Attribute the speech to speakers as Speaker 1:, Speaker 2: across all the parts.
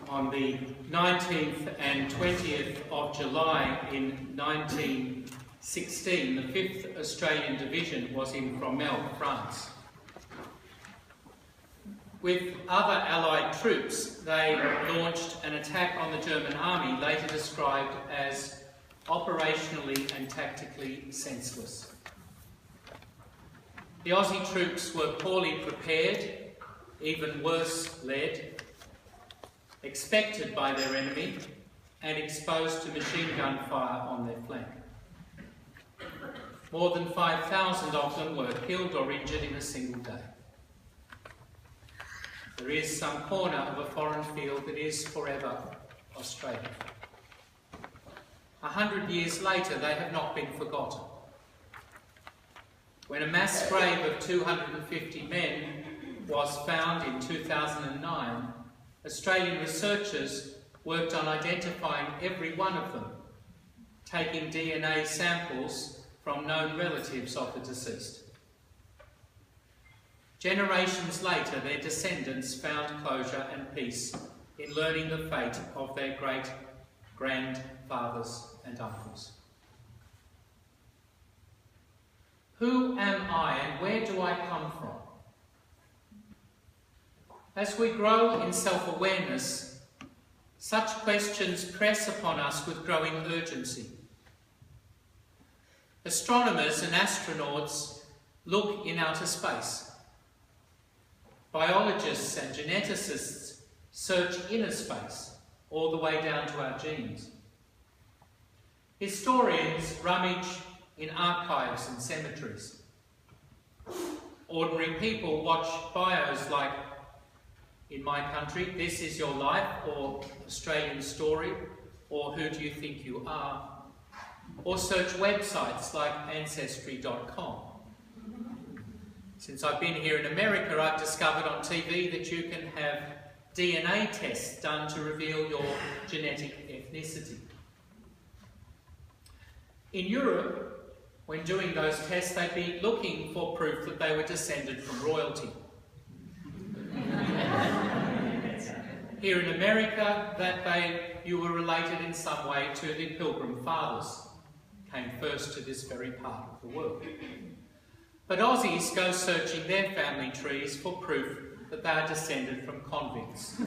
Speaker 1: on the 19th and 20th of July in 1916, the 5th Australian Division was in Fromelles, France. With other Allied troops, they launched an attack on the German army, later described as operationally and tactically senseless. The Aussie troops were poorly prepared, even worse led, expected by their enemy, and exposed to machine gun fire on their flank. More than 5,000 of them were killed or injured in a single day. There is some corner of a foreign field that is forever Australia. 100 years later, they have not been forgotten. When a mass grave of 250 men was found in 2009, Australian researchers worked on identifying every one of them, taking DNA samples from known relatives of the deceased. Generations later, their descendants found closure and peace in learning the fate of their great-grandfathers and uncles. Who am I and where do I come from? As we grow in self-awareness, such questions press upon us with growing urgency. Astronomers and astronauts look in outer space. Biologists and geneticists search inner space, all the way down to our genes. Historians rummage in archives and cemeteries. Ordinary people watch bios like, in my country, This Is Your Life, or Australian Story, or Who Do You Think You Are? Or search websites like Ancestry.com. Since I've been here in America, I've discovered on TV that you can have DNA tests done to reveal your genetic ethnicity. In Europe, when doing those tests, they'd be looking for proof that they were descended from royalty. Here in America, that you were related in some way to the Pilgrim Fathers, came first to this very part of the world. But Aussies go searching their family trees for proof that they are descended from convicts or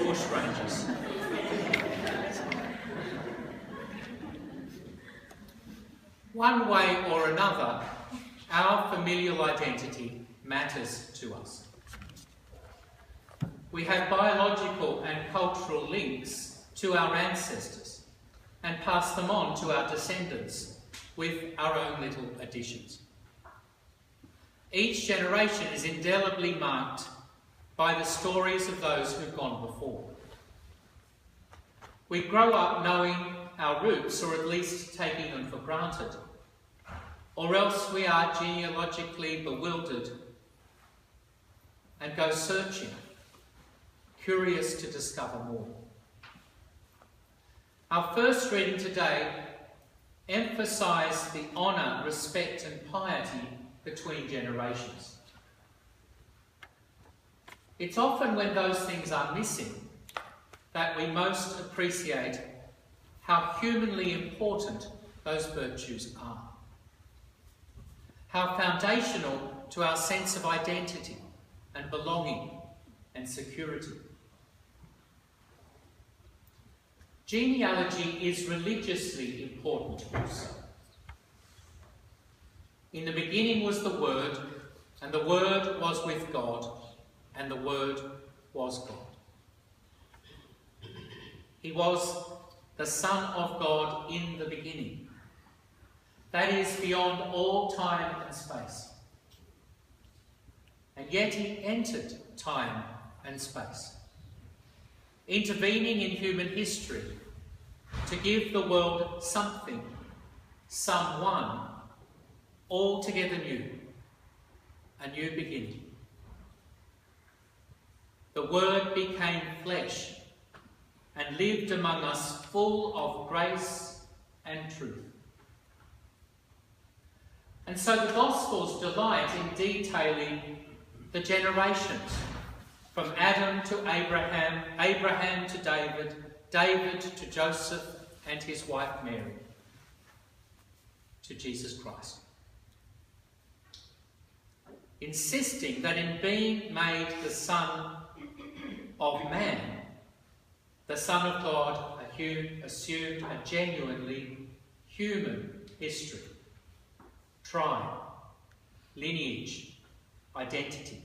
Speaker 1: bushrangers. One way or another, our familial identity matters to us. We have biological and cultural links to our ancestors and pass them on to our descendants with our own little additions. Each generation is indelibly marked by the stories of those who've gone before. We grow up knowing our roots, or at least taking them for granted, or else we are genealogically bewildered and go searching, curious to discover more. Our first reading today emphasised the honour, respect and piety between generations. It's often when those things are missing that we most appreciate how humanly important those virtues are, how foundational to our sense of identity and belonging and security. Genealogy is religiously important also. In the beginning was the Word, and the Word was with God, and the Word was God. He was the Son of God in the beginning. That is beyond all time and space. And yet he entered time and space, intervening in human history to give the world something, someone, altogether new, a new beginning. The Word became flesh and lived among us full of grace and truth. And so the Gospels delight in detailing the generations, from Adam to Abraham, Abraham to David, David to Joseph and his wife Mary, to Jesus Christ. Insisting that in being made the Son of Man, the Son of God assumed a genuinely human history, tribe, lineage, identity.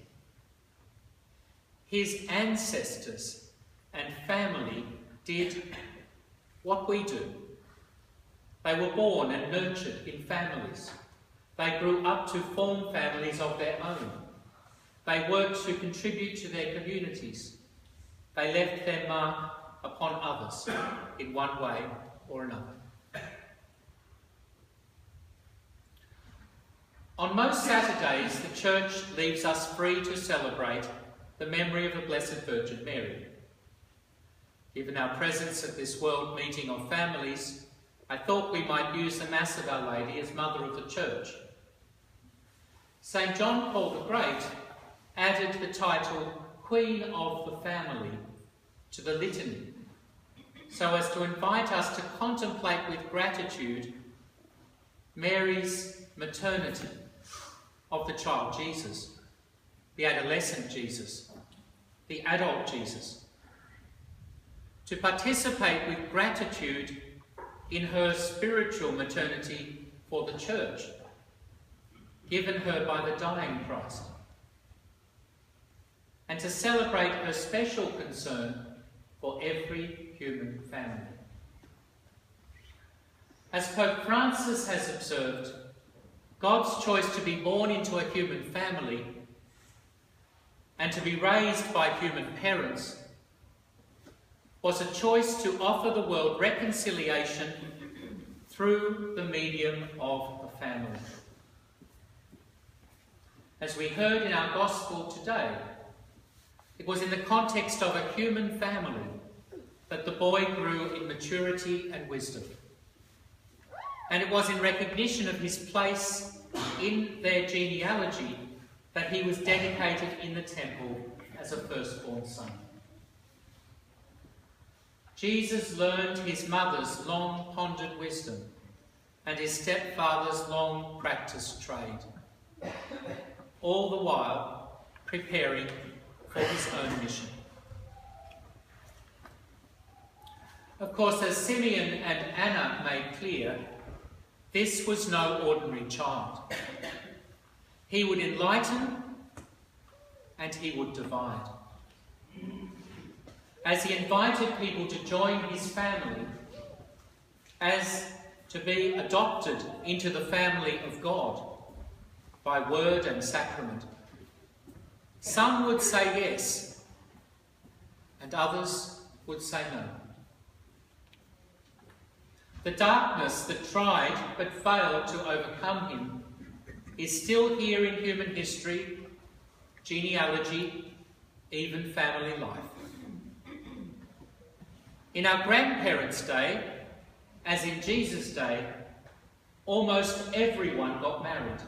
Speaker 1: His ancestors and family did what we do. They were born and nurtured in families. They grew up to form families of their own. They worked to contribute to their communities. They left their mark upon others in one way or another. On most Saturdays, the Church leaves us free to celebrate the memory of the Blessed Virgin Mary. Given our presence at this World Meeting of Families, I thought we might use the Mass of Our Lady as Mother of the Church. St. John Paul the Great added the title Queen of the Family to the litany, so as to invite us to contemplate with gratitude Mary's maternity of the child Jesus, the adolescent Jesus, the adult Jesus. To participate with gratitude in her spiritual maternity for the Church, given her by the dying Christ. And to celebrate her special concern for every human family. As Pope Francis has observed, God's choice to be born into a human family and to be raised by human parents was a choice to offer the world reconciliation through the medium of the family. As we heard in our Gospel today, it was in the context of a human family that the boy grew in maturity and wisdom. And it was in recognition of his place in their genealogy that he was dedicated in the temple as a firstborn son. Jesus learned his mother's long-pondered wisdom and his stepfather's long-practiced trade, all the while preparing for his own mission. Of course, as Simeon and Anna made clear, this was no ordinary child. He would enlighten and he would divide. As he invited people to join his family, as to be adopted into the family of God by word and sacrament, some would say yes, and others would say no. The darkness that tried but failed to overcome him is still here in human history, genealogy, even family life. In our grandparents' day, as in Jesus' day, almost everyone got married.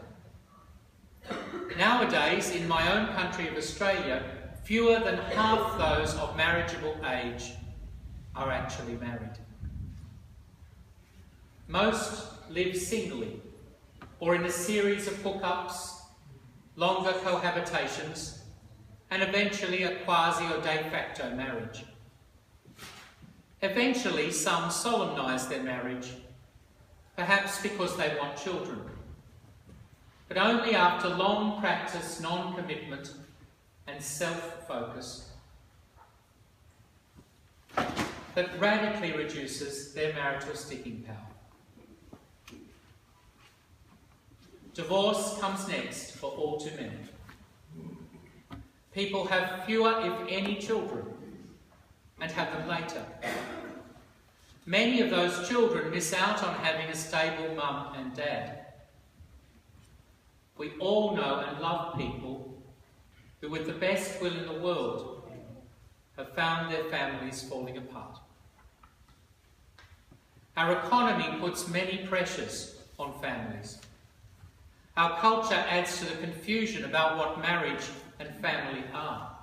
Speaker 1: Nowadays, in my own country of Australia, fewer than half those of marriageable age are actually married. Most live singly, or in a series of hookups, longer cohabitations, and eventually a quasi or de facto marriage. Eventually, some solemnise their marriage, perhaps because they want children, but only after long practice, non-commitment, and self-focus that radically reduces their marital sticking power. Divorce comes next for all too many. People have fewer, if any, children, and have them later. Many of those children miss out on having a stable mum and dad. We all know and love people who, with the best will in the world, have found their families falling apart. Our economy puts many pressures on families. Our culture adds to the confusion about what marriage and family are.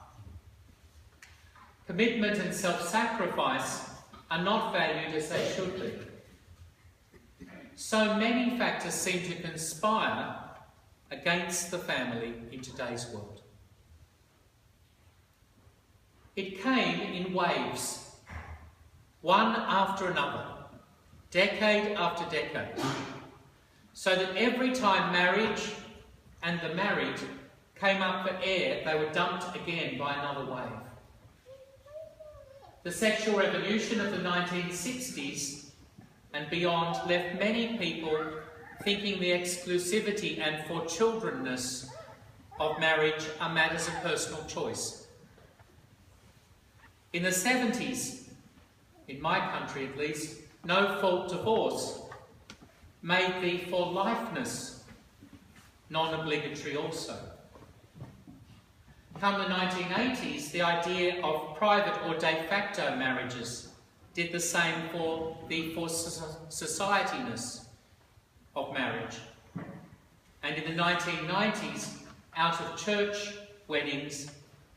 Speaker 1: Commitment and self-sacrifice are not valued as they should be. So many factors seem to conspire against the family in today's world. It came in waves, one after another, decade after decade, so that every time marriage and the married came up for air, they were dumped again by another wave. The sexual revolution of the 1960s and beyond left many people thinking the exclusivity and for-childrenness of marriage are matters of personal choice. In the 70s, in my country at least, no-fault divorce made the for-lifeness non-obligatory also. Come the 1980s, the idea of private or de facto marriages did the same for the for-societyness of marriage. And in the 1990s, out-of-church weddings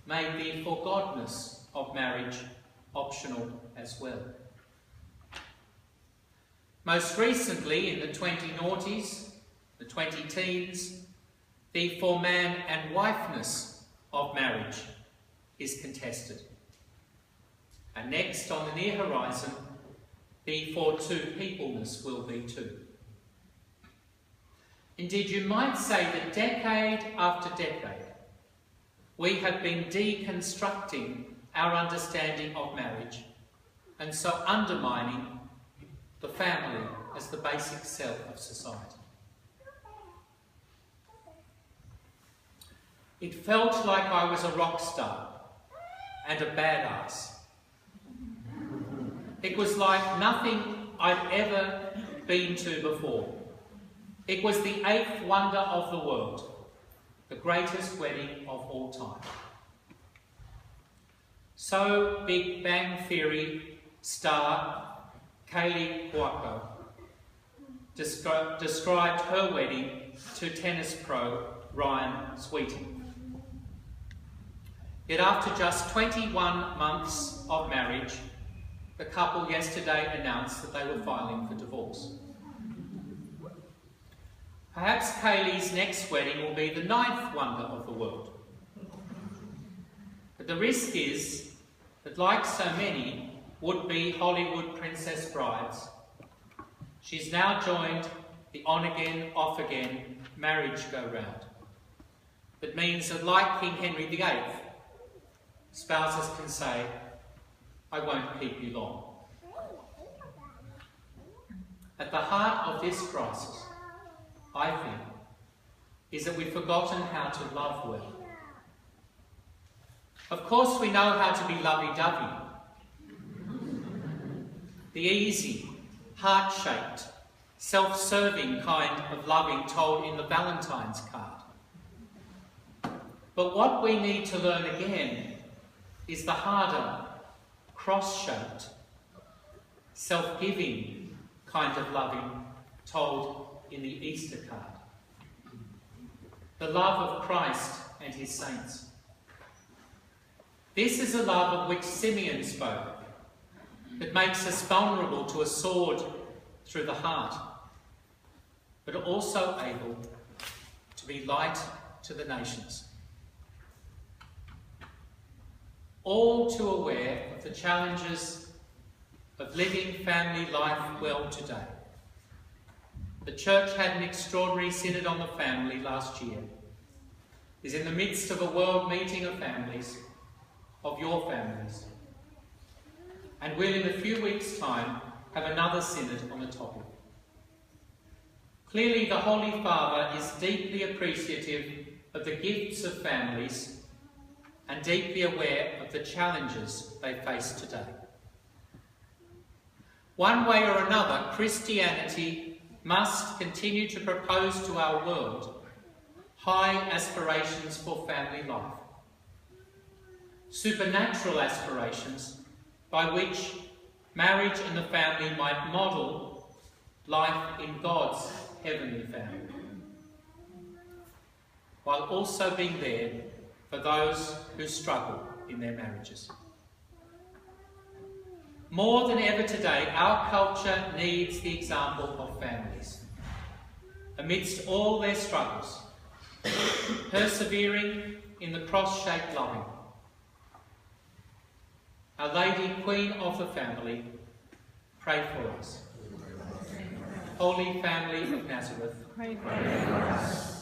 Speaker 1: made the for-godness of marriage optional as well. Most recently, in the 20noughties, the 20-teens, the for-man and wifeness of marriage is contested. And next on the near horizon, the for-two-peopleness will be too. Indeed, you might say that decade after decade, we have been deconstructing our understanding of marriage, and so undermining the family as the basic cell of society. It felt like I was a rock star and a badass. It was like nothing I'd ever been to before. It was the eighth wonder of the world, the greatest wedding of all time. So Big Bang Theory star Kaley Cuoco described her wedding to tennis pro Ryan Sweeting. Yet after just 21 months of marriage, the couple yesterday announced that they were filing for divorce. Perhaps Kaylee's next wedding will be the ninth wonder of the world. But the risk is that, like so many would-be Hollywood princess brides, she's now joined the on-again, off-again marriage go-round. That means that, like King Henry VIII, spouses can say, "I won't keep you long." At the heart of this crisis, I think, is that we've forgotten how to love well. Of course, we know how to be lovey-dovey. The easy, heart-shaped, self-serving kind of loving told in the Valentine's card. But what we need to learn again is the harder, cross-shaped, self-giving kind of loving told in the Easter card. The love of Christ and his saints. This is a love of which Simeon spoke, that makes us vulnerable to a sword through the heart, but also able to be light to the nations. All too aware of the challenges of living family life well today, the Church had an extraordinary synod on the family last year. Is in the midst of a world meeting of families, of your families, and will in a few weeks' time have another synod on the topic. Clearly, the Holy Father is deeply appreciative of the gifts of families and deeply aware of the challenges they face today. One way or another, Christianity must continue to propose to our world high aspirations for family life. Supernatural aspirations by which marriage and the family might model life in God's heavenly family, while also being there for those who struggle in their marriages. More than ever today, our culture needs the example of families. Amidst all their struggles, persevering in the cross-shaped loving. Our Lady, Queen of the Family, pray for us. Holy Family of Nazareth, pray for us.